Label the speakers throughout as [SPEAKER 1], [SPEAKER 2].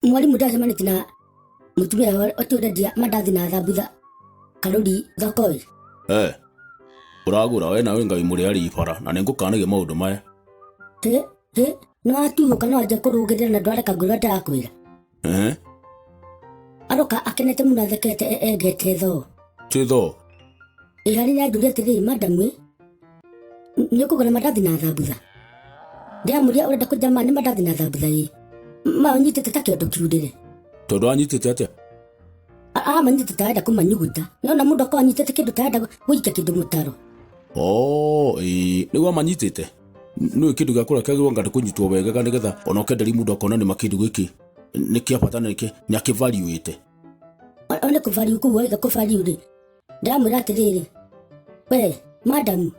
[SPEAKER 1] mwalimu ndacemanĩtie na mũtumia ũtũrendia mandathi na thambutha karũri thoko-ĩ.
[SPEAKER 2] Ũragũra we nawe ngai mũrĩ bara na nĩngũkanĩria maũndũ maya.
[SPEAKER 1] Nĩwatuhũka no anjie kũrũgĩrĩra na ndwareka ngũĩra ndĩrakwĩra. Aroka akenete mũno athekete engete thoo.
[SPEAKER 2] Tĩ thoo?
[SPEAKER 1] Harĩ nĩanjũria atĩrĩrĩ, madamu nĩũkũgũra mandathi na thambutha? Ndĩramũria ũrenda kũnjama nĩ mandathi na thambutha-ĩ. Manyitĩte ta kĩondo kiurĩre.
[SPEAKER 2] Tondũ anyitĩte atĩa?
[SPEAKER 1] Manyitĩte arenda kũmanyuguta. Nĩona mũndũ akorwo anyitĩte kĩndũ ta arenda gũikia kĩndũ mũtaro.
[SPEAKER 2] Nĩguo manyitĩte. Nĩũĩ kĩndũ gĩa kũrĩa kĩagĩrĩirwo anga kũnyitwo wega nĩgetha ona ũkenderia mũndũ akona nĩma kĩndũ gĩkĩ nĩ kĩa bata na nĩakĩvariũĩte.
[SPEAKER 1] Nĩ kũvariũ kũu waiga kũvariũ-rĩ. Ndĩramwĩra atĩrĩrĩ, we madamu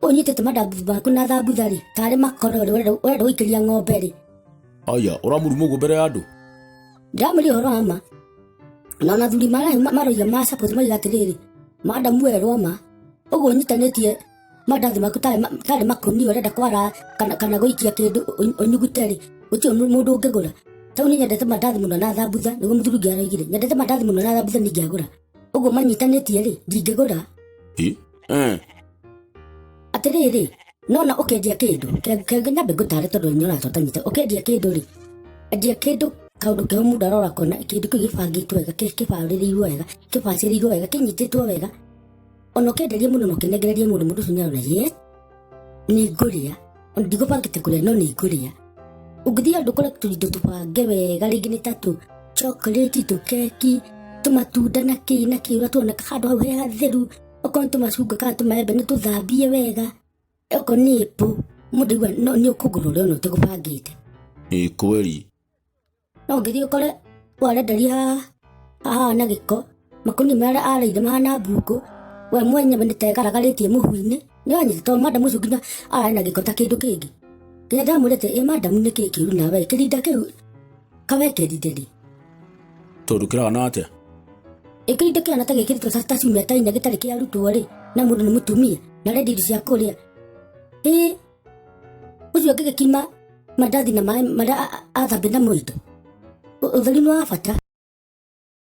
[SPEAKER 1] ũnyitĩte mandathi maku na thambutha-rĩ tarĩ makoro ũrenda gũikĩria ng'ombe-rĩ.
[SPEAKER 2] Aya, ũramũruma ũguo mbere ya andũ?
[SPEAKER 1] Ndĩramwĩra ũhoro wa ma. Na ona athuri maroiga ma support moiga atĩrĩrĩ, madamu werwo ma ũguo ũnyitanĩtie mandathi maku tarĩ makũnia ũrenda kwara kana gũikia kĩndũ ũnyugute-rĩ, gũtirĩ mũndũ ũngĩgũra. Tau nĩ nyendete mandathi mũno na thambutha, nĩguo mũthuri ũngĩ aroigire nyendete mandathi mũno na thambutha ningĩagũra. Ũguo manyitanĩtie-rĩ ndingĩgũra. Atĩrĩrĩ, nona ũkendia kĩndũ kenge nyambe ngũtare tondũ nĩũratua tanyita. Ũkendia kĩndũ-rĩ, endia kĩndũ kaũndũ keho mũndũ arora kona kĩndũ kĩu gĩbangĩtwo wega, kĩbarĩrĩirwo wega, kĩbacĩrĩirwo wega, kĩnyitĩtwo wega. Ona ũkenderia mũndũ na ũkĩnengereria mũndũ ũcio nĩarona nĩngũrĩa. Ona ndigũbangĩte kũrĩa no nĩngũrĩa. Ũngĩthiĩ handũ ũkore tũindo tũbange wega, rĩngĩ nĩ ta chocolate, tũkeki, tũmatunda na kĩĩ na kĩĩ, ũratuoneka handũ hau he hatheru. Okorwo nĩ tũmacungwa kana tũmaembe nĩ tũthambie wega. Okorwo nĩ apple, mũndũ aigua nĩũkũgũra ũrĩa ona ũtegũbangĩte.
[SPEAKER 2] Kweli.
[SPEAKER 1] No ũngĩthiĩ ũkore warenderia haha na gĩko, makũnia marĩa areire mahana mbungo, we mwenye nĩtegaragarĩtie mũhu-inĩ, nĩwanyita tondũ madamu ũcio nginya ararĩ na gĩko ta kĩndũ kĩngĩ. Nginya ndamwĩra atĩ madamu nĩ kĩĩ kĩũru nawe, kĩrinda kĩu kawekerire-rĩ.
[SPEAKER 2] Tondũ kĩrahana atĩa?
[SPEAKER 1] Kĩrinda kĩhana ta gĩkĩrĩtwo ta ciumia ta inya gĩtarĩ kĩarutwo-rĩ, na mũndũ nĩ mũtumia na arendia indo cia kũrĩa. Ũcio ũngĩgĩkima mandathi na maĩ marĩa athambia na mũito, ũtheri nĩ wa bata.